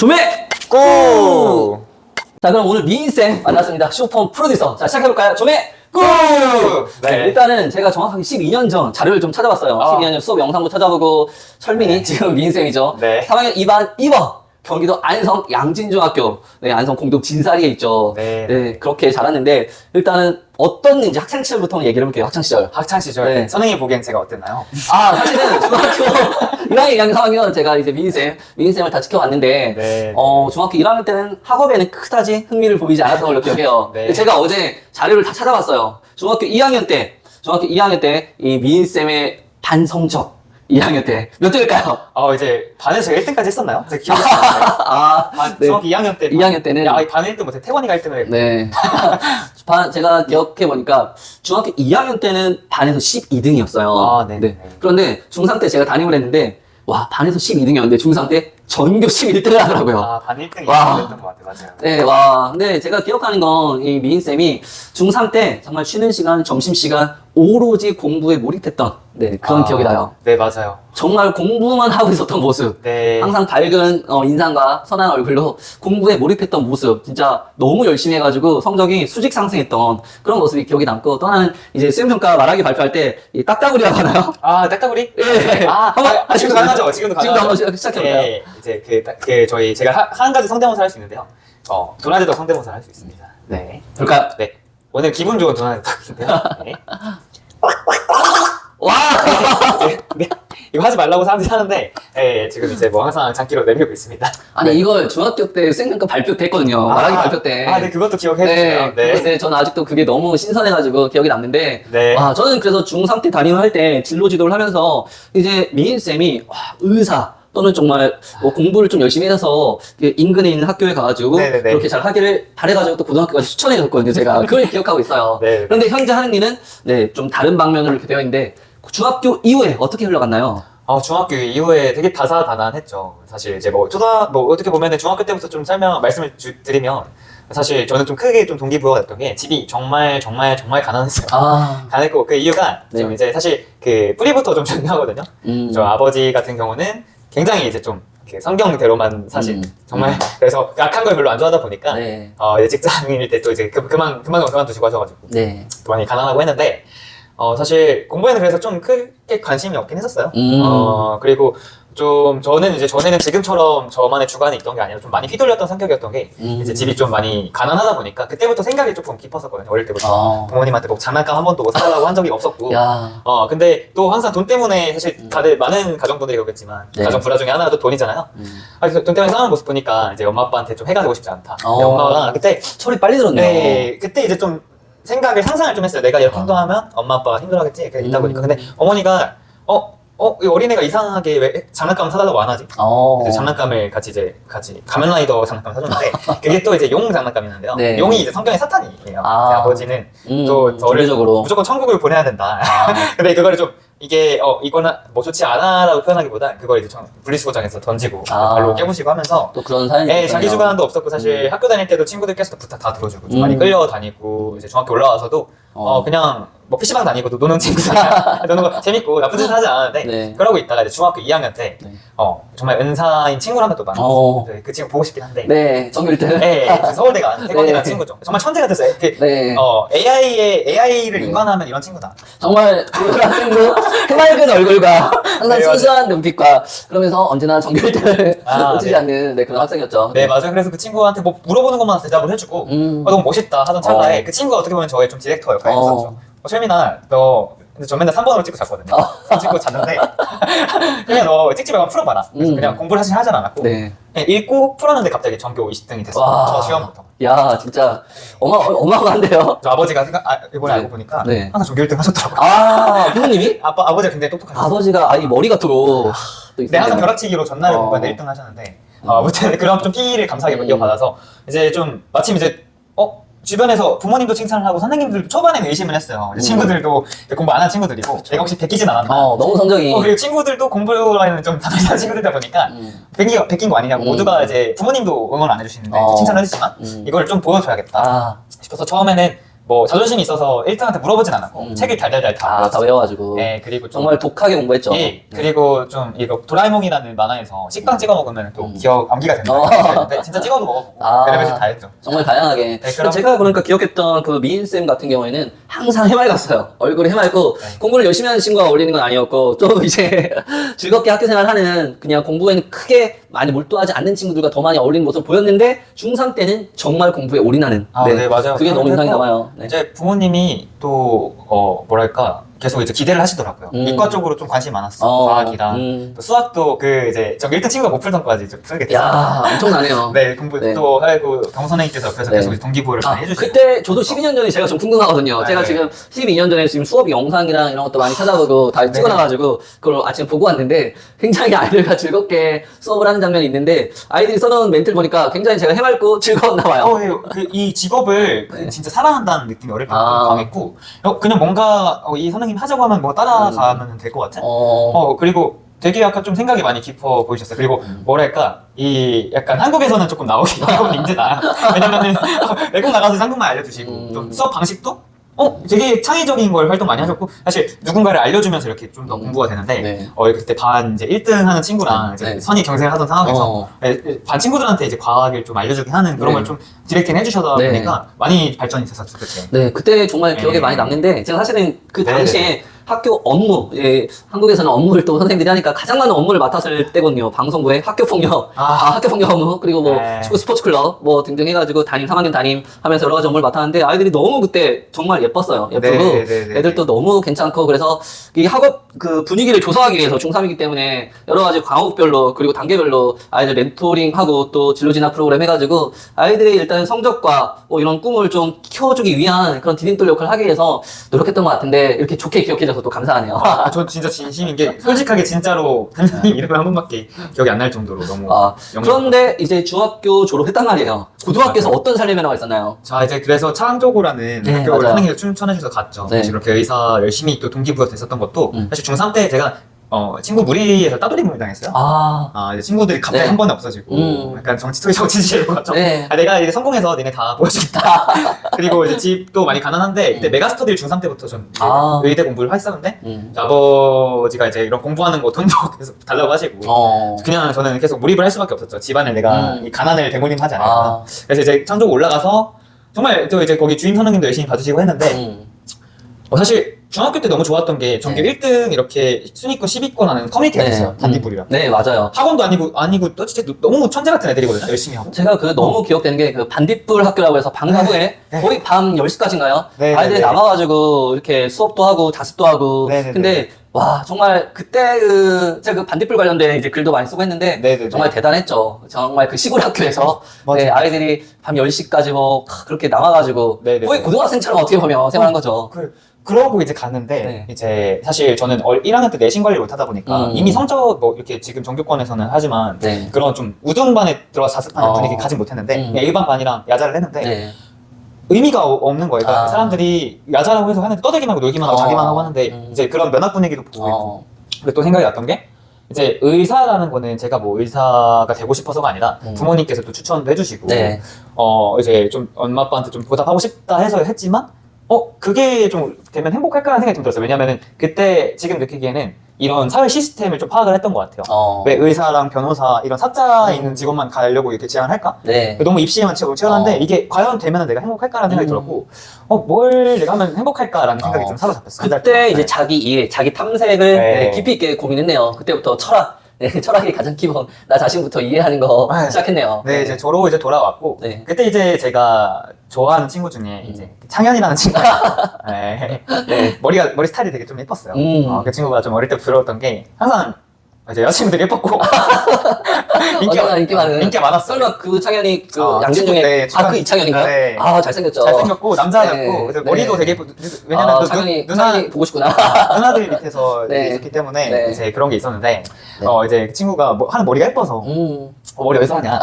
조매! 고! 자, 그럼 오늘 미인쌤 만났습니다. 슈퍼 프로듀서. 자, 시작해볼까요? 조매! 고! 네, 일단은 제가 정확하게 12년 전 자료를 좀 찾아봤어요. 12년 전 수업 영상도 찾아보고, 철민이 지금 미인쌤이죠. 네. 3학년 2반 2번. 경기도 안성 양진중학교, 네, 안성 공동 진사리에 있죠. 네. 그렇게 자랐는데, 일단은 어떤 이제 학창시절부터 얘기를 해볼게요. 학창시절. 학창시절. 네. 선생님이 보기엔 제가 어땠나요? 아, 사실은 중학교 1학년, 2학년, 3학년 제가 이제 미인쌤을 다 지켜봤는데, 네. 중학교 1학년 때는 학업에는 그다지 흥미를 보이지 않았던 걸로 기억해요. 네. 근데 제가 어제 자료를 다 찾아봤어요. 중학교 2학년 때, 이 미인쌤의 반 성적, 2학년 때 몇 등일까요? 이제 반에서 1등까지 했었나요? 제가 기억이 안 나요. 네. 중학교 2학년 때. 2학년 때는. 야, 반 1등 못해. 태권이가 1등을 했고. 네. 제가 기억해보니까 중학교 2학년 때는 반에서 12등이었어요. 아, 네. 그런데 중3 때 제가 담임을 했는데, 와, 반에서 12등이었는데 중3 때 전교 11등을 하더라고요. 아, 반 1등, 와. 2등이었던 것 같아요. 맞아요. 네, 와. 근데 제가 기억하는 건 이 미인쌤이 중3 때 정말 쉬는 시간, 점심시간 오로지 공부에 몰입했던 그런 기억이 나요. 네, 맞아요. 정말 공부만 하고 있었던 모습. 네. 항상 밝은 인상과 선한 얼굴로 공부에 몰입했던 모습. 진짜 너무 열심히 해가지고 성적이 수직 상승했던 그런 모습이 기억이 남고, 또 하나는 이제 수행평가 말하기 발표할 때 이 딱따구리라고 하나요? 아, 딱따구리? 예. 지금도 가능하죠. 지금도 가능하죠. 한번 시작해볼까요? 네, 이제 제가 한 가지 성대모사 할 수 있는데요. 도나드덕 성대모사 할 수 있습니다. 네. 그럴까요? 네. 오늘 기분 좋은 도나드덕인데요. 네. 와! 네. 이거 하지 말라고 사람들이 하는데, 지금 이제 뭐 항상 장기로 내밀고 있습니다. 아니, 네. 이걸 중학교 때 수행평가 발표 때 했거든요. 말하기 발표 때. 네, 그것도 기억해주세요. 네. 근데 저는 아직도 그게 너무 신선해가지고 기억이 남는데, 네. 와, 저는 그래서 중3 때 담임을 할 때 진로 지도를 하면서 이제 미인쌤이 의사, 또는 정말 뭐 공부를 좀 열심히 해서 인근에 있는 학교에 가가지고 네네네. 그렇게 잘 하기를 바래가지고 또 고등학교까지 추천해줬거든요. 제가 그걸 기억하고 있어요. 네. 그런데 현재 하는 일은 좀 다른 방면으로 이렇게 되어 있는데, 중학교 이후에 어떻게 흘러갔나요? 중학교 이후에 되게 다사다난했죠. 사실 이제 뭐 어떻게 보면은 중학교 때부터 좀 말씀을 드리면, 사실 저는 좀 크게 좀 동기부여가 됐던 게, 집이 정말 가난했어요. 가난했고, 그 이유가 좀 네. 이제 사실 그 뿌리부터 좀 중요하거든요. 저 아버지 같은 경우는 굉장히 이제 좀 이렇게 성경대로만 사실 정말 그래서 약한 걸 별로 안 좋아하다 보니까 네. 이제 직장일 때 또 이제 그만두시고 하셔가지고 네. 또 많이 가난하고 했는데, 사실 공부에는 그래서 좀 크게 관심이 없긴 했었어요. 그리고 좀 저는 이제 전에는 지금처럼 저만의 주관이 있던 게 아니라 좀 많이 휘둘렸던 성격이었던 게, 이제 집이 좀 많이 가난하다 보니까 그때부터 생각이 조금 깊었었거든요. 어릴 때부터 부모님한테 뭐 장난감 한 번도 뭐 사달라고 한 적이 없었고, 야. 근데 또 항상 돈 때문에 사실 다들 많은 가정분들이 그러겠지만, 네. 가정 불화 중에 하나가 또 돈이잖아요. 그래서 돈 때문에 싸우는 모습 보니까 이제 엄마 아빠한테 좀 해가 되고 싶지 않다. 근데 엄마가 그때 철이 빨리 들었네요. 네, 그때 이제 좀 상상을 좀 했어요. 내가 이렇게 행동하면 엄마 아빠가 힘들어하겠지. 그냥 있다 보니까. 근데 어머니가 이 어린애가 이상하게 왜 장난감 사달라고 안 하지? 그래서 장난감을 같이 가면라이더 장난감 사줬는데, 그게 또 이제 용 장난감이었는데요. 네. 용이 이제 성경의 사탄이에요. 제 아버지는 또 저를 종교적으로. 무조건 천국을 보내야 된다. 근데 그거를 좀 이게 이거는 뭐 좋지 않아라고 표현하기보다 그걸 이제 분리수거장에서 던지고 발로 깨부시고 하면서, 또 그런 사연이 네, 있었군요. 자기 주관도 없었고, 사실 학교 다닐 때도 친구들께서도 부탁 다 들어주고 좀 많이 끌려다니고, 이제 중학교 올라와서도 그냥 뭐 PC방 다니고도 노는 친구들이랑 노는 거 재밌고 나쁜 짓은 하지 않았는데, 네. 그러고 있다가 이제 중학교 2학년 때 정말 은사인 친구를 한 명 또 만났어요. 그 친구 보고 싶긴 한데, 네, 정규일 때는. 네, 서울대 간 태권이라는 네. 친구죠. 정말 천재 같았어요. 네. AI를 네. 인간하면 이런 친구다. 정말 그 학생도 해맑은 얼굴과 항상 네, 순수한 눈빛과 그러면서 언제나 정규일 때를 놓치지 네. 않는 그런 학생이었죠. 네, 맞아요. 그래서 그 친구한테 뭐 물어보는 것만 대답을 해주고, 너무 멋있다 하던 찰나에 그 친구가 어떻게 보면 저의 좀 디렉터 역할을 했었죠. 철민아, 근데 저 맨날 3번으로 찍고 잤거든요. 찍고 잤는데, 그냥 너 찍지 말고 풀어봐라. 그래서 그냥 공부를 사실 하진 않았고, 네. 그냥 읽고 풀었는데 갑자기 전교 20등이 됐어요. 와. 저 시험부터. 야, 진짜 어마어마한데요. 저 아버지가 이번에 네. 알고 보니까 네. 항상 전교 1등 하셨더라고요. 부모님이? 아버지가 굉장히 똑똑하셨어요. 아버지가 이 머리가 또 네, 항상 벼락치기로 전날에 공부하는데 1등 하셨는데, 아무튼 그런 좀 피를 감사하게 이어받아서, 이제 좀 마침 이제 주변에서 부모님도 칭찬을 하고 선생님들도 초반에는 의심을 했어요. 이제 친구들도 공부 안 한 친구들이고, 내가 혹시 베끼진 않았나. 너무 성적이. 그리고 친구들도 공부하는 좀 담대한 친구들이다 보니까 베낀 거 아니냐고, 모두가 이제 부모님도 응원 안 해주시는데 칭찬을 해주지만 이걸 좀 보여줘야겠다 싶어서 처음에는 뭐 자존심이 있어서 1등한테 물어보진 않았고 책을 달달달 다 다 외워가지고. 네, 그리고 좀 정말 독하게 공부했죠. 예, 그리고 좀 이거 도라에몽이라는 만화에서 식빵 찍어 먹으면 또 기억 암기가 된다. 근데 진짜 찍어도 먹어보고 별의별 다 했죠. 정말 다양하게. 네, 그럼 제가 그러니까 기억했던 그 미인쌤 같은 경우에는 항상 해맑았어요. 얼굴이 해맑고 공부를 열심히 하는 친구가 어울리는 건 아니었고 또 이제 즐겁게 학교 생활하는 그냥 공부에는 크게 많이 몰두하지 않는 친구들과 더 많이 어울리는 모습을 보였는데 중3 때는 정말 공부에 올인하는. 네, 맞아요. 그게 너무 인상이 남아요. 네. 이제 부모님이 또 뭐랄까 계속 이제 기대를 하시더라고요. 이과 쪽으로 좀 관심이 많았어. 과학이랑 또 수학도 그 이제 저 1등 친구가 못 풀던 거까지 좀 풀게 됐어요. 야, 엄청나네요. 네, 공부 네. 또 하고 경선생님께서 옆에서 네. 계속 동기부여를 많이 해주시고. 그때 저도 12년 전에 제가 좀 궁금하거든요. 제가 네. 지금 12년 전에 지금 수업 영상이랑 이런 것도 많이 찾아보고 다 찍어놔가지고 그걸 아침에 보고 왔는데 굉장히 아이들과 즐겁게 수업을 하는 장면이 있는데 아이들이 써놓은 멘트를 보니까 굉장히 제가 해맑고 즐거웠나 봐요. 네. 이 직업을 진짜 사랑한다는 느낌이 어릴 때부터 아. 강했고 그냥 뭔가 이 선생님 하자고 하면 뭐 따라가면 될 것 같은? 그리고 되게 약간 좀 생각이 많이 깊어 보이셨어요. 그리고 뭐랄까 이 약간 한국에서는 조금 나오기 조금 힘들다. 왜냐면은 외국 나가서 한국말 알려주시고 또 수업 방식도 되게 창의적인 걸 활동 많이 하셨고 사실 누군가를 알려주면서 이렇게 좀 더 공부가 되는데 네. 그때 반 이제 1등 하는 친구랑 이제 네. 선의 경쟁을 하던 상황에서 반 친구들한테 이제 과학을 좀 알려주게 하는 그런 네. 걸 좀 디렉팅 해주셔다 네. 보니까 많이 발전이 됐었죠 그때. 네, 그때 정말 기억에 네. 많이 남는데 제가 사실은 그 네, 당시에 학교 업무, 한국에서는 업무를 또 선생님들이 하니까 가장 많은 업무를 맡았을 때거든요. 방송부의 학교 폭력, 학교 폭력 업무, 그리고 뭐 네. 축구 스포츠 클럽 뭐 등등 해가지고 3학년 담임 하면서 여러 가지 업무를 맡았는데 아이들이 너무 그때 정말 예뻤어요. 예쁘고 네. 애들도 너무 괜찮고 그래서 이 학업 그 분위기를 조성하기 위해서 중3이기 때문에 여러 가지 과목별로 그리고 단계별로 아이들 멘토링하고 또 진로 진학 프로그램 해가지고 아이들의 일단 성적과 뭐 이런 꿈을 좀 키워주기 위한 그런 디딤돌 역할을 하기 위해서 노력했던 것 같은데 이렇게 좋게 기억해줘서 또 감사하네요. 전 진짜 진심인 게 솔직하게 진짜로 선생님 이름을 한 번밖에 기억이 안 날 정도로 너무 그런데 이제 중학교 졸업했단 말이에요. 고등학교에서 어떤 삶의 변화가 있었나요? 자 이제 그래서 창조고라는 네, 학교를 맞아요. 선생님이 추천해 주셔서 갔죠. 네. 사실 그렇게 의사 열심히 또 동기부여 됐었던 것도 사실 중3 때 제가 친구 무리에서 따돌림을 당했어요. 이제 친구들이 갑자기 네. 한 번에 없어지고 약간 정치지로 갔죠. 네. 내가 이제 성공해서 니네 다 보여주겠다. 그리고 이제 집도 많이 가난한데 그때 메가스터디를 중3 때부터 전 이제 의대 공부를 했었는데 아버지가 이제 이런 공부하는 거 돈도 계속 달라고 하시고 그냥 저는 계속 몰입을 할 수밖에 없었죠. 집안을 내가 이 가난을 대물림하지 않을까. 그래서 이제 창조고 올라가서 정말 또 이제 거기 주임 선생님도 열심히 봐주시고 했는데 사실 중학교 때 너무 좋았던 게 전교 1등 이렇게 순위권 10위권 하는 커뮤니티가 있어요. 단디불이랑. 네, 맞아요. 학원도 아니고 또 진짜 너무 천재 같은 애들이거든요. 열심히 하고. 제가 그 너무 기억되는 게 그 반딧불 학교라고 해서 방과후에 거의 밤 10시까지인가요? 네, 아이들이 네. 남아가지고 이렇게 수업도 하고 자습도 하고 네, 네, 근데 와 정말 그때 제가 그 반딧불 관련된 이제 글도 많이 쓰고 했는데 네, 네, 정말 대단했죠. 정말 그 시골 학교에서 맞아요. 아이들이 밤 10시까지 뭐 그렇게 남아가지고 네, 네, 거의 네. 고등학생처럼 어떻게 보면 생활한 거죠. 그러고 이제 갔는데 네. 이제 사실 저는 1학년 때 내신 관리를 못 하다 보니까 이미 성적 뭐 이렇게 지금 전교권에서는 하지만 네. 그런 좀 우등반에 들어가서 자습하는 분위기 가진 못했는데 그냥 일반 반이랑 야자를 했는데 네. 의미가 없는 거예요. 그러니까 아. 사람들이 야자라고 해서 하는데 떠들기만 하고 놀기만 하고 자기만 하고 하는데 이제 그런 면학 분위기도 보이고 근데 또 생각이 났던 게 이제 의사라는 거는 제가 뭐 의사가 되고 싶어서가 아니라 부모님께서 또 추천도 해주시고 네. 이제 좀 엄마 아빠한테 좀 보답하고 싶다 해서 했지만 그게 좀 되면 행복할까라는 생각이 좀 들었어요. 왜냐면은 그때 지금 느끼기에는 이런 사회 시스템을 좀 파악을 했던 것 같아요. 왜 의사랑 변호사 이런 사자 있는 직업만 가려고 이렇게 지향을 할까? 네. 너무 입시에만 치열한데 이게 과연 되면 내가 행복할까라는 생각이 들었고 뭘 내가 하면 행복할까라는 생각이 좀 사로잡혔어요. 그때 이제 자기 이해, 자기 탐색을 네. 깊이 있게 고민했네요. 그때부터 철학, 철학이 가장 기본, 나 자신부터 이해하는 거 네. 시작했네요. 네, 이제 저로 이제 돌아왔고 네. 그때 이제 제가 좋아하는 친구 중에 이제 창현이라는 친구가 머리 스타일이 되게 좀 예뻤어요. 그 친구가 좀 어릴 때 부러웠던 게 항상 이제 여자친구들이 예뻤고 인기가 많았어요. 설마 그 창현이 그 아, 양진 중에 네, 그 이창현인가요? 네. 잘생겼죠. 잘생겼고 남자였고 네. 그래서 네. 머리도 되게 왜냐면 또 창현이 누나 보고 싶구나. 누나들 밑에서 네. 있었기 때문에 네. 이제 그런 게 있었는데 네. 이제 그 친구가 하는 머리가 예뻐서 머리 어디서 하냐.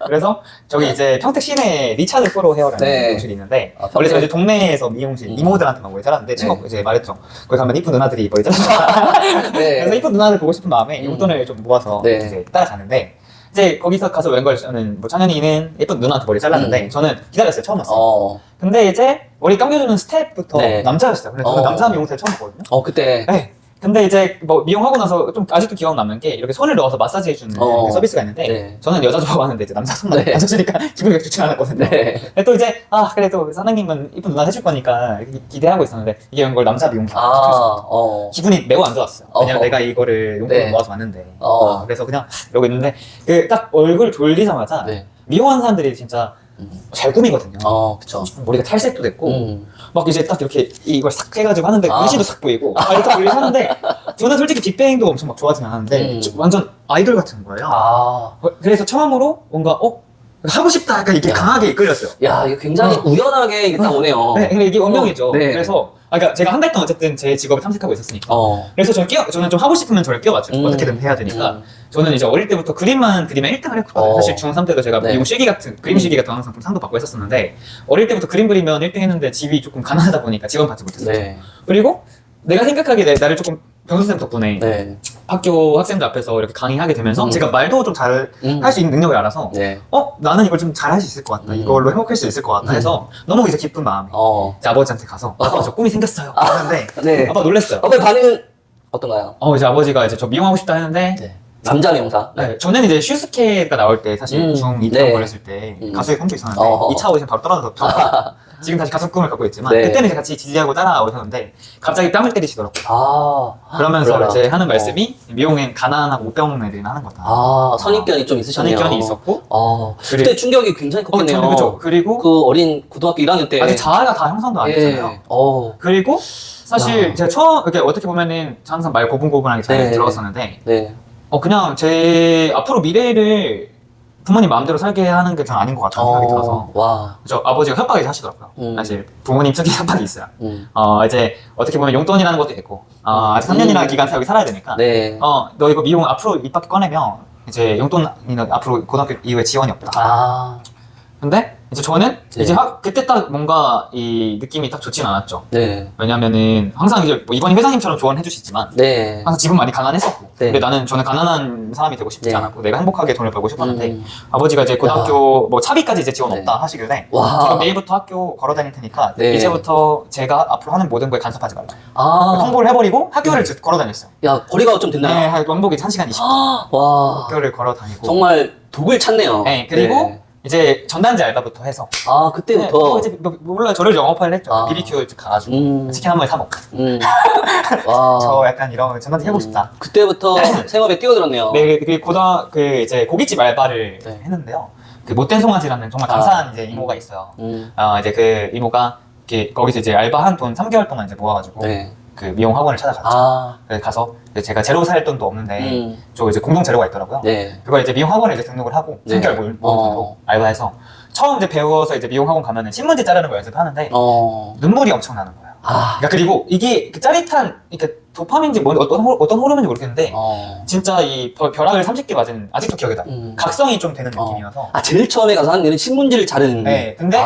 그래서 저기 이제 평택 시내 리차드 프로 헤어라는 네. 미용실이 있는데 아, 원래 저 평택. 이제 동네에서 미용실 이모들한테만 머리 잘랐는데 친구가 이제 말했죠. 거기 가면 이쁜 누나들이 머리 잘랐다. 그래서 네. 이쁜 누나들 보고 싶은 마음에 용돈을 좀 모아서 네. 이제 따라가는데 이제 거기서 가서 웬걸 저는 뭐 창현이는 예쁜 누나한테 머리 잘랐는데 저는 기다렸어요. 처음 왔어요. 근데 이제 머리 감겨주는 스텝부터 네. 남자였어요. 근데 저는 남자 미용사를 처음 봤거든요. 그때. 네. 근데 이제 뭐 미용하고 나서 좀 아직도 기억 남는 게 이렇게 손을 넣어서 마사지 해주는 그 서비스가 있는데 네. 저는 여자 좋아하는데 이제 남자 손만 만져주니까 기분이 그렇게 좋지 않았거든요. 네. 근데 또 이제 그래도 사장님은 이쁜 누나 해줄 거니까 이렇게 기대하고 있었는데 이게 이걸 남자 미용사 기분이 매우 안 좋았어요. 왜냐면 내가 이거를 용돈을 모아서 왔는데 그래서 그냥 이러고 있는데 그 딱 얼굴 돌리자마자 미용하는 사람들이 진짜 잘 꾸미거든요. 그쵸. 머리가 탈색도 됐고 막 이제 딱 이렇게 이걸 싹 해가지고 하는데 글씨도 싹 보이고 이렇게 딱 올리고 하는데 저는 솔직히 빅뱅도 엄청 막 좋아하진 않았는데 완전 아이돌 같은 거예요. 그래서 처음으로 뭔가 하고 싶다 약간 이게 강하게 이끌렸어요. 야, 이거 굉장히 우연하게 이게 딱 오네요. 네, 근데 이게 운명이죠. 네. 그래서 그러니까 제가 한 달 동안 어쨌든 제 직업을 탐색하고 있었으니까 그래서 저는 좀 하고 싶으면 저를 끼워맞죠. 어떻게든 해야 되니까 저는 이제 어릴 때부터 그림만 그리면 1등을 했거든요. 사실 중3 때도 제가 미용 실기 같은 그림 실기 같은 항상 상도 받고 했었는데 어릴 때부터 그림 그리면 1등 했는데 집이 조금 가난하다 보니까 지원 받지 못했어요. 그리고 내가 생각하기에 나를 조금 병수쌤 덕분에 학교 학생들 앞에서 이렇게 강의하게 되면서 제가 말도 좀 잘 할 수 있는 능력을 알아서 나는 이걸 좀 잘 할 수 있을 것 같다. 이걸로 행복할 수 있을 것 같다 해서 너무 이제 기쁜 마음에 이제 아버지한테 가서 아빠 저 꿈이 생겼어요 하는데 아빠 놀랐어요. 아빠의 반응은 어떤가요? 이제 아버지가 이제 저 미용하고 싶다 했는데 남자 미용사? 저는 이제 슈스케가 나올 때 사실 중2 때 걸렸을 때 가수의 꿈도 있었는데 2차 오디션 바로 떨어져서 지금 다시 가수 꿈을 갖고 있지만 그때는 이제 같이 지지하고 따라오셨는데 갑자기 뺨을 때리시더라고요. 그러면서 이제 하는 말씀이 미용엔 가난하고 못배우는 애들이 하는 거다. 선입견이 좀 있으셨네요. 선입견이 있었고 그때 충격이 굉장히 컸겠네요. 그렇죠. 그리고 그 어린 고등학교 1학년 때 아직 자아가 다 형성도 안 됐잖아요. 그리고 사실 제가 처음 이렇게 어떻게 보면은 항상 말 고분고분하게 잘 들어왔었는데 그냥 제 앞으로 미래를 부모님 마음대로 살게 하는 게 전 아닌 것 같다는 생각이 들어서 그렇죠. 아버지가 협박을 하시더라고요. 사실 부모님 측에 협박이 있어요. 이제 어떻게 보면 용돈이라는 것도 있고 아직 3년이라는 기간 여기 살아야 되니까 너 이거 미용 앞으로 입 밖에 꺼내면 이제 용돈이나 앞으로 고등학교 이후에 지원이 없다. 근데 이제 저는 이제 그때 딱 뭔가 이 느낌이 딱 좋진 않았죠. 왜냐면은 항상 이제 뭐 이번이 회장님처럼 조언해 주시지만 항상 집은 많이 가난했었고 근데 저는 가난한 사람이 되고 싶지 않았고 내가 행복하게 돈을 벌고 싶었는데 아버지가 이제 고등학교 뭐 차비까지 이제 지원 없다 하시길래 제가 내일부터 학교 걸어 다닐 테니까 이제부터 제가 앞으로 하는 모든 거에 간섭하지 말라. 통보를 해버리고 학교를 걸어 다녔어요. 야, 거리가 좀 됐나요? 네, 왕복이 1시간 20분 학교를 걸어 다니고 정말 독을 찾네요. 그리고 이제 전단지 알바부터 해서 그때부터 이제 몰라 저를 영업하려 했죠. BBQ 가가지고 치킨 한 마리 사 먹고 저 약간 이런 전단지 해보고 싶다. 그때부터 생업에 뛰어들었네요. 네, 이제 고깃집 알바를 했는데요. 그 못된 송아지라는 정말 감사한 이제 이모가 있어요. 이제 그 이모가 거기서 이제 알바한 돈 3개월 동안 이제 모아가지고 그 미용 학원을 찾아갔죠. 그래서 가서 제가 제로 살 돈도 없는데 저 이제 공동 제로가 있더라고요. 그걸 이제 미용 학원에 이제 등록을 하고 3개월 모은 돈으로 알바해서 처음 이제 배워서 이제 미용 학원 가면은 신문지 자르는 거 연습하는데 눈물이 엄청 나는 거예요. 그러니까 그리고 이게 그 짜릿한 이렇게 도파민인지 어떤 호르몬인지 모르겠는데 진짜 이 벼락을 30개 맞은 아직도 기억이 나요. 각성이 좀 되는 느낌이어서 제일 처음에 가서 하는 일은 신문지를 자르는. 근데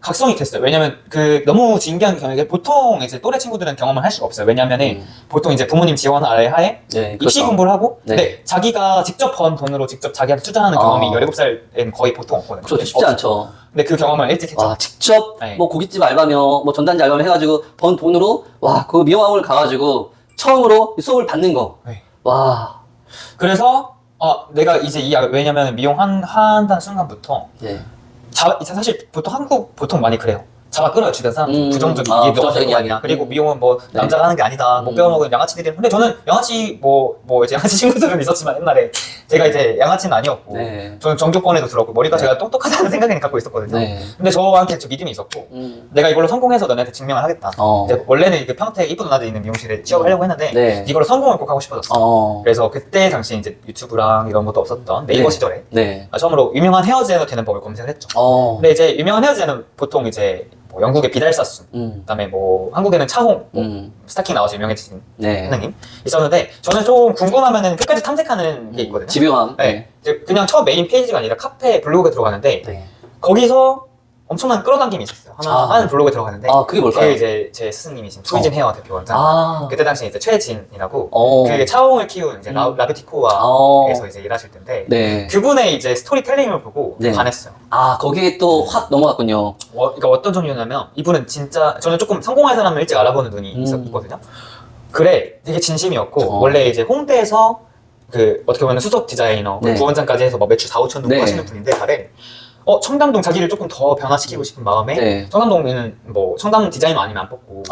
각성이 됐어요. 왜냐면 너무 진기한 경험이 보통 이제 또래 친구들은 경험을 할 수가 없어요. 왜냐면은 보통 이제 부모님 지원 아래 하에 입시 공부를 하고 근데 자기가 직접 번 돈으로 직접 자기한테 투자하는 경험이 17살엔 거의 보통 없거든요. 그렇죠. 쉽지 않죠. 근데 그 경험을 일찍 했죠. 직접 뭐 고깃집 알바며 뭐 전단지 알바며 해가지고 번 돈으로 그 미용학원을 가가지고 처음으로 수업을 받는 거. 그래서 내가 이제 왜냐면 미용 한다는 순간부터 사실 보통 많이 그래요. 잡아 끌어요. 주변 사람들 부정적인 부정적인 이야기야. 그리고 미용은 뭐 남자가 하는 게 아니다. 못 배워먹은 양아치들이. 근데 저는 양아치 이제 양아치 친구들은 있었지만 옛날에 제가 이제 양아치는 아니었고 저는 정조권에도 들었고 머리가 제가 똑똑하다는 생각을 갖고 있었거든요. 근데 저한테 믿음이 있었고 내가 이걸로 성공해서 너네한테 증명을 하겠다. 이제 원래는 그 평택 이쁜 누나들 있는 미용실에 취업을 하려고 했는데 이걸로 성공을 꼭 하고 싶어졌어. 그래서 그때 당시 이제 유튜브랑 이런 것도 없었던 네이버 시절에 처음으로 유명한 헤어제너 되는 법을 검색을 했죠. 근데 이제 유명한 헤어제는 보통 이제 뭐 영국의 비달사순, 그다음에 뭐 한국에는 차홍, 스타킹 나와서 유명해진 선생님 있었는데 저는 좀 궁금하면은 끝까지 탐색하는 게 있거든요. 집요함. 이제 그냥 처음 메인 페이지가 아니라 카페 블로그에 들어가는데 거기서 엄청난 끌어당김이 있었어요. 아. 하는 블로그에 들어갔는데 아, 그게 뭘까요? 그게 이제 제 스승님이신 투이진 헤어 대표 원장. 아. 그때 당시에 이제 최진이라고 어. 그 차홍을 키운 이제 라비티코아에서 이제 일하실 텐데 네. 그분의 이제 스토리텔링을 보고 네. 반했어요. 아, 거기에 또 확 넘어갔군요. 그러니까 어떤 점이었냐면 이분은 진짜 저는 조금 성공한 사람을 일찍 알아보는 눈이 있었거든요. 그래 되게 진심이었고 원래 이제 홍대에서 그 어떻게 보면 수석 디자이너 네. 부원장까지 해서 뭐 매출 4, 5천 정도 네. 하시는 분인데 잘해. 청담동 자기를 조금 더 변화시키고 싶은 마음에 네. 청담동에는 뭐 청담 디자이너 아니면 안 뽑고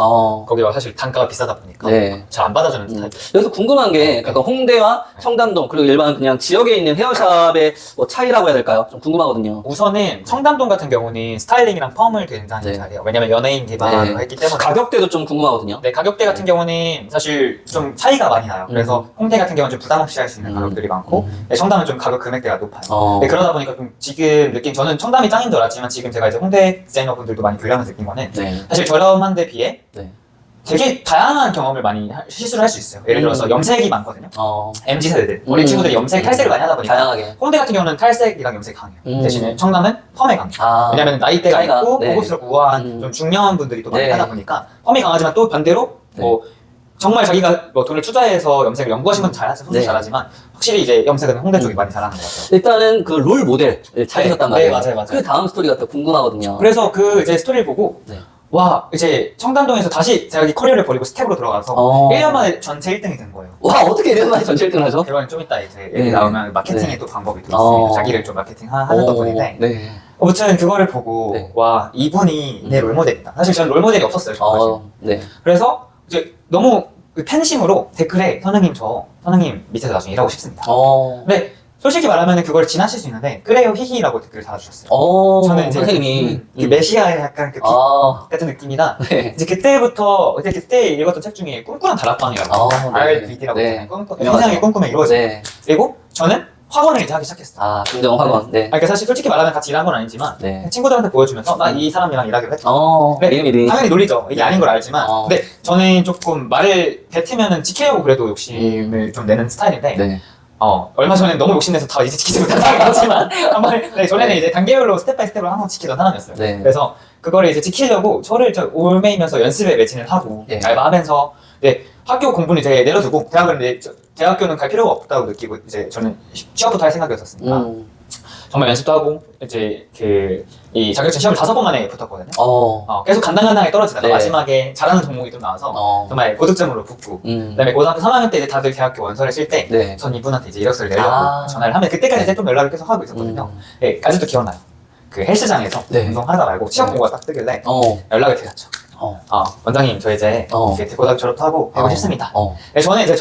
거기가 사실 단가가 비싸다 보니까 네. 잘 안 받아주는 스타일. 여기서 궁금한 게 약간 홍대와 청담동 그리고 일반 그냥 지역에 있는 헤어샵의 뭐 차이라고 해야 될까요? 좀 궁금하거든요. 우선은 청담동 같은 경우는 스타일링이랑 펌을 굉장히 네. 잘해요. 왜냐면 연예인 기반으로 네. 했기 때문에. 가격대도 좀 궁금하거든요. 네, 가격대 같은 경우는 사실 좀 차이가 많이 나요. 그래서 홍대 같은 경우는 좀 부담 없이 할 수 있는 가격들이 많고 네, 청담은 좀 가격 금액대가 높아요. 네, 그러다 보니까 좀 지금 느낀 저는 청담이 짱인 줄 알았지만 지금 제가 이제 홍대 디자이너분들도 많이 교류하면서 느낀 거는 네. 사실 저렴한 데 비해 네. 되게 다양한 경험을 많이 실수를 할 수 있어요. 예를 들어서 염색이 많거든요. MZ 세대들, 어린 친구들이 염색, 탈색을 많이 하다 보니까 다양하게. 홍대 같은 경우는 탈색이랑 염색이 강해요. 대신에 청담은 펌에 강해요. 아. 왜냐면 나이대가 차이가, 있고 네. 고급스럽고 우아한 좀 중년 분들이 또 많이 네. 하다 보니까 펌이 강하지만 또 반대로 뭐 정말 자기가 뭐 돈을 투자해서 염색을 연구하신 분 잘하지만 네. 잘하지만 확실히 이제 염색은 홍대 쪽이 많이 잘하는 것 같아요. 일단은 그 롤 모델을 찾으셨단 네, 말이에요. 맞아요. 그 다음 스토리가 또 궁금하거든요. 그래서 그 이제 스토리를 보고 네. 와 이제 청담동에서 다시 자기 커리어를 버리고 스텝으로 들어가서 1년 만에 전체 1등이 된 거예요. 와, 어떻게 이런 말이 전체 1등 하죠? 대박은 좀 이따 이제 네. 얘기 나오면 마케팅의 네. 또 방법이 또 있습니다. 자기를 좀 마케팅 하는 덕분인데 네. 아무튼 그거를 보고 네. 와 이분이 내 롤모델이다. 사실 저는 롤모델이 없었어요. 네. 그래서 이제 너무 그 팬심으로 댓글에 선생님 밑에서 나중에 일하고 싶습니다. 근데 솔직히 말하면 그걸 지나칠 수 있는데 그래요 히히라고 댓글을 달아주셨어요. 저는 이제 선생님이 그 메시아의 약간 그 빛 같은 느낌이다. 네. 이제 그때 읽었던 책 중에 꿈꾸는 다락방이라고 RBD라고 네. 하잖아요. 세상의 꿈꾸면 이루어져. 네. 그리고 저는 학원을 이제 하기 시작했어요. 긍정 학원. 네. 그러니까 사실 솔직히 말하면 같이 일한 건 아니지만 네. 친구들한테 보여주면서 나 이 사람이랑 일하기로 했다. 네. 미리미리. 당연히 놀리죠. 이게 아닌 걸 알지만 근데 저는 조금 말을 뱉으면 지키려고 그래도 욕심을 좀 내는 스타일인데 네. 얼마 전에 너무 욕심내서 다 이제 지키지 못한 상황이 많지만 전에는 이제 단계별로 스텝 바이 스텝으로 항상 지키던 사람이었어요. 네. 그래서 그거를 이제 지키려고 저를 올매이면서 연습에 매진을 하고 네. 알바하면서 이제 학교 공부는 이제 내려두고 대학교는 갈 필요가 없다고 느끼고 이제 저는 취업부터 할 생각이었었으니까 정말 연습도 하고 이제 이 자격증 시험을 5번 만에 붙었거든요. 계속 간당간당하게 떨어지다가 네. 마지막에 잘하는 종목이 좀 나와서 정말 고득점으로 붙고 그다음에 고등학교 3학년 때 이제 다들 대학교 원서를 쓸 때 전 네. 이분한테 이제 이력서를 내려고 전화를 하면 그때까지 이제 좀 연락을 계속 하고 있었거든요. 네, 아직도 기억나요. 그 헬스장에서 네. 운동하다 말고 취업 공고가 딱 뜨길래 어. 연락을 드렸죠. 원장님 저 이제 고등학교 졸업하고 되고 싶습니다. 네, 저는 이제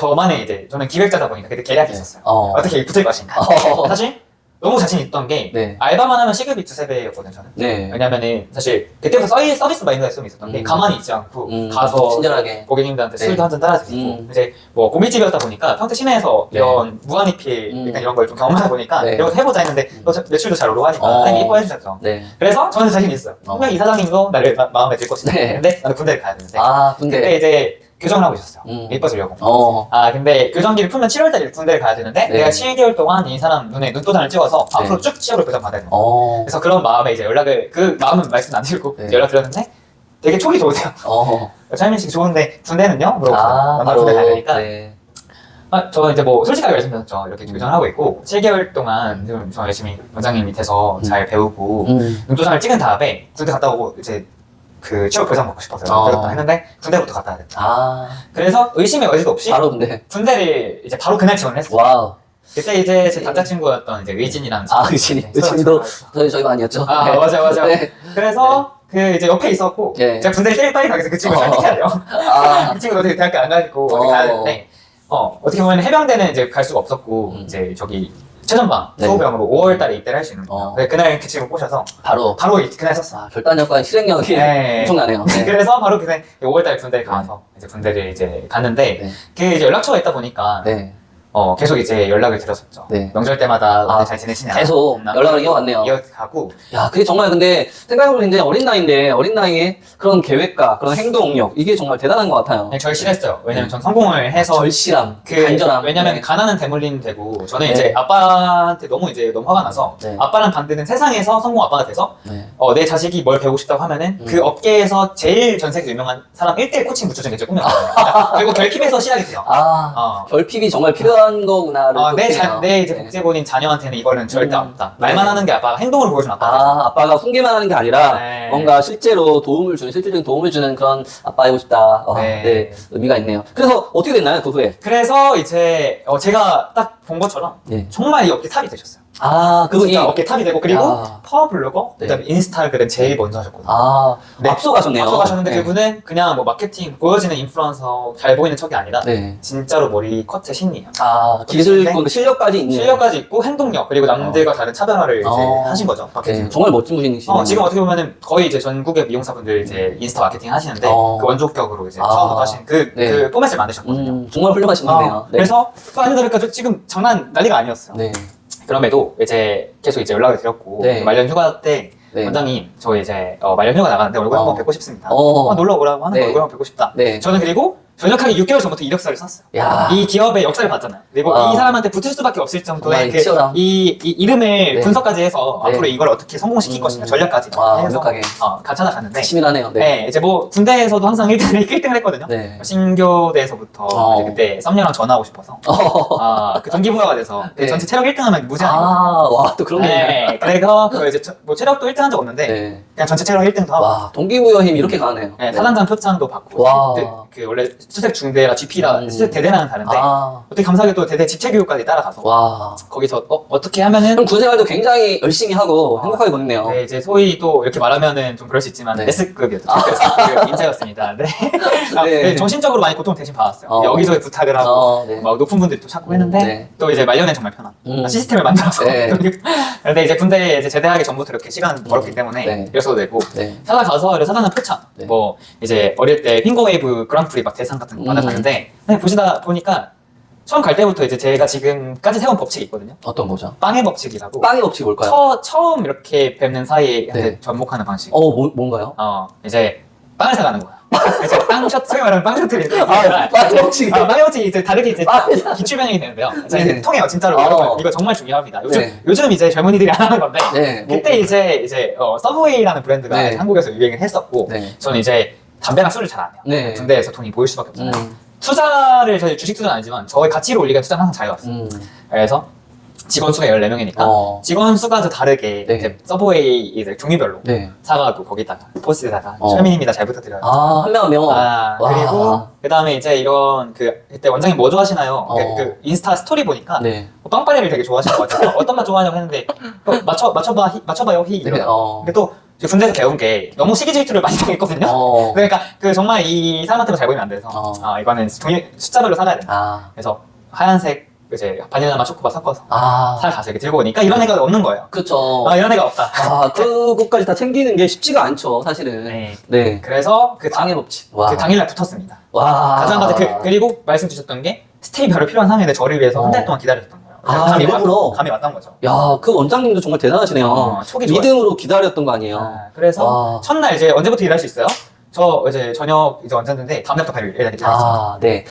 저는 기획자다 보니까 그때 계략이 있었어요. 어떻게 붙을 것인가. 사실 너무 자신 있던 게 네. 알바만 하면 시급이 2~3배였거든요 저는. 네. 왜냐면은 사실 그때부터 서비스 마인드가 좀 있었던 게 가만히 있지 않고 가서 친절하게 고객님들한테 네. 술도 한잔 따라드리고 이제 뭐 고깃집이었다 보니까 평택 시내에서 네. 이런 무한리필 약간 이런 걸 좀 경험하다 보니까 네. 이런 거 해보자 했는데 또 매출도 잘 오르고 하니까 사장님이 이뻐해 주셨죠. 네. 그래서 저는 자신 있어요. 분명 이 사장님도 나를 마음에 들 것이다. 네. 근데 나는 군대를 가야 되는데 군대. 그때 이제 교정을 하고 있었어요. 이뻐지려고. 근데 교정기를 풀면 7월달에 군대를 가야 되는데 네. 내가 7개월 동안 이 사람 눈에 눈도장을 찍어서 네. 앞으로 쭉 취업을 보장 받아야 된다. 그래서 그런 마음에 이제 그 마음은 말씀 안 드리고 네. 연락 드렸는데 되게 촉이 좋으세요. 차이민 씨 좋은데 군대는요? 물어보세요. 나 군대 가야 되니까. 네. 저 이제 뭐 솔직하게 말씀드렸죠. 이렇게 교정을 하고 있고 7개월 동안 좀 열심히 원장님 밑에서 잘 배우고 눈도장을 찍은 다음에 군대 갔다 오고 이제 그 취업 보장 받고 싶어서요. 그랬다 했는데 군대부터 갔다 와야 된다. 그래서 의심의 여지도 없이 바로 군대. 군대를 이제 바로 그날 지원을 했어요. 와우. 그때 이제 제 남자친구였던 이제 의진이라는 의진도 저희가 아니었죠. 네. 맞아. 네. 그래서 그 이제 옆에 있었고 네. 제가 군대를 제일 빨리 가기 위해서 그 친구를 설득해야 돼요. 이 친구도 어떻게 대학교 안 가고 어디 가야 되는데 어떻게 보면 해병대는 이제 갈 수가 없었고 이제 저기 최전방 네. 수호병으로 5월달에 입대를 할 수 있는 거예요. 그날 그 친구 꼬셔서 바로 그날 썼어. 결단력과 실행력이 네. 엄청나네요. 네. 그래서 바로 그날 5월달에 군대를 가서 이제 군대를 이제 갔는데 그 이제 연락처가 있다 보니까 계속 이제 연락을 드렸었죠. 네. 명절 때마다 오늘 잘 지내시냐. 계속 연락을 이어왔네요. 이어가고. 야, 그게 정말 근데 생각해보면 이제 어린 나이인데 어린 나이에 그런 계획과 그런 행동력 이게 정말 대단한 것 같아요. 네, 절실했어요. 왜냐면 전 성공을 해서 절실함, 간절함. 왜냐면 네. 가난은 대물림 되고 저는 네. 이제 아빠한테 너무 화가 나서 네. 아빠랑 반대는 세상에서 성공 아빠가 돼서 네. 내 자식이 뭘 배우고 싶다고 하면은 그 업계에서 제일 전 세계 유명한 사람 1대1 코칭 붙여주는 게 제 꿈이었거든요. 그리고 결핍에서 시작이 돼요. 결핍이 정말 필요한 거구나를 내 이제 국제본인 자녀한테는 이거는 절대 없다. 말만 하는 게 아빠가 행동으로 보여주는 아빠. 아빠가 훈계만 하는 게 아니라 네. 뭔가 실제로 실질적인 도움을 주는 그런 아빠이고 싶다. 네. 네, 의미가 있네요. 그래서 어떻게 됐나요, 그 후에? 그래서 이제 제가 딱 본 것처럼 네. 정말 이 업계 탑이 되셨어요. 그분이. 진짜 업계 탑이 되고 그리고 야. 파워블로거, 네. 그다음에 인스타그램 제일 먼저 하셨거든요. 네. 앞서가셨네요. 앞서가셨는데 네. 그분은 그냥 뭐 마케팅 보여지는 인플루언서 잘 보이는 척이 아니라 네. 진짜로 머리 컷의 신이에요. 기술과 실력까지 있는. 실력까지 있고 행동력 그리고 남들과 다른 차별화를 이제 하신 거죠. 마케팅. 네, 정말 멋진 분이시네요. 지금 어떻게 보면은 거의 이제 전국의 미용사분들 이제 인스타 마케팅 하시는데 그 원조격으로 이제 처음부터 하신 그 포맷을 만드셨거든요. 정말 훌륭하신 분이네요. 네. 그래서 또 아니더니까 지금 장난 난리가 아니었어요. 네. 그럼에도 이제 계속 이제 연락을 드렸고 네. 말년 휴가 때 네. 원장님 저 이제 말년 휴가 나가는데 얼굴 한번 뵙고 싶습니다. 놀러 오라고 하는 네. 거 얼굴 한번 뵙고 싶다. 네. 저는 그리고 전역하기 6개월 전부터 이력서를 썼어요. 야. 이 기업의 역사를 봤잖아요. 그리고 와. 이 사람한테 붙을 수밖에 없을 정도의 치열함. 이 이름을 네. 분석까지 해서 네. 앞으로 이걸 어떻게 성공시킬 것인가 전략까지 해서 완벽하게. 찾아갔는데 치밀하네요. 네. 네, 이제 뭐 군대에서도 항상 1등을 했거든요. 네. 신교대에서부터 이제 그때 썸녀랑 전화하고 싶어서 그 동기부여가 돼서 네. 전체 체력 1등하면 무제한이거든요. 와, 또 그런 게 있네요. 네, 그래서 이제 뭐 체력도 1등 한 적 없는데 네. 그냥 전체 체력 1등도 하고 와, 동기부여 힘 이렇게 가네요. 네, 사단장 표창도 받고 와. 그 원래 수색 중대라 GP라 수색 대대랑은 다른데 어떻게 감사하게도 대대 집체 교육까지 따라가서 와. 거기서 어떻게 하면은 그럼 군 생활도 굉장히 열심히 하고 행복하게 보냈네요. 네, 이제 소위 또 이렇게 말하면은 좀 그럴 수 있지만 네. S급이었죠. S급 인재였습니다. 네. 네, 정신적으로 많이 고통 대신 받았어요. 여기저기 부탁을 하고 네. 막 높은 분들이 또 찾고 했는데 네. 또 이제 말년에 정말 편한 시스템을 만들어서 네. 근데 이제 군대에 이제 제대하기 전부터 이렇게 시간 벌었기 때문에 네. 이력서도 내고 네. 찾아가서 사단장 표창 네. 뭐 이제 어릴 때 핑거웨이브 그랑프리 막 대상 같은 거 받아봤는데 보시다 보니까 처음 갈 때부터 이제 제가 지금까지 세운 법칙이 있거든요. 어떤 거죠? 빵의 법칙이라고. 빵의 법칙이 뭘까요? 처음 이렇게 뵙는 사이에 네. 접목하는 방식. 뭔가요? 이제 빵을 사가는 거야. 이제 빵 셔츠, 소위 말하는 빵 셔츠를. 빵의 법칙이. 빵의 법칙이 이제 다르게 이제 기출 변형이 되는데요. 자, 이제 통해요, 진짜로. 여러분. 이거 정말 중요합니다. 요즘 이제 젊은이들이 안 하는 건데. 네. 그때 이제 서브웨이라는 브랜드가 네. 한국에서 유행을 했었고. 네. 저는 이제 담배랑 술을 잘 안 해요. 네. 군대에서 돈이 보일 수밖에 없잖아요. 투자를 저희 주식 투자는 아니지만 저의 가치를 올리기가 투자는 항상 잘 해왔어요. 그래서 직원 수가 14명이니까 직원 수가 더 다르게 네. 이제 서브웨이 이제 종류별로 네. 사가고 거기다가 포스트에다가 철민입니다 잘 부탁드려요. 한 명 한 명. 그리고 그 다음에 이제 이런 그때 원장님 뭐 좋아하시나요? 그 인스타 스토리 보니까 네. 빵빠레를 되게 좋아하시는 것 같아서 어떤 맛 좋아하냐고 했는데 맞춰봐요 히 이러요. 근데 또 군대에서 배운 게 너무 시기 질투를 많이 당했거든요. 그러니까 사람한테만 잘 보이면 안 돼서 이거는 숫자별로 사가야 된다. 그래서 하얀색 이제 바닐라맛 초코바 섞어서 사가서 이렇게 들고 오니까 이런 애가 없는 거예요. 그쵸. 이런 애가 없다. 그것까지 다 챙기는 게 쉽지가 않죠, 사실은. 네. 그래서 그 빵의 법칙. 그 당일날 붙었습니다. 와. 가장 그리고 말씀 주셨던 게 스테이 별로 필요한 상황인데 저를 위해서 한 달 동안 기다렸던 거예요. 일부러? 감이 왔던 거죠. 야, 그 원장님도 정말 대단하시네요. 촉이 믿음으로 기다렸던 거 아니에요. 그래서 첫날 이제 언제부터 일할 수 있어요? 저 이제 저녁 이제 언제였는데 다음날부터 바로 일하게 되겠습니다. 네.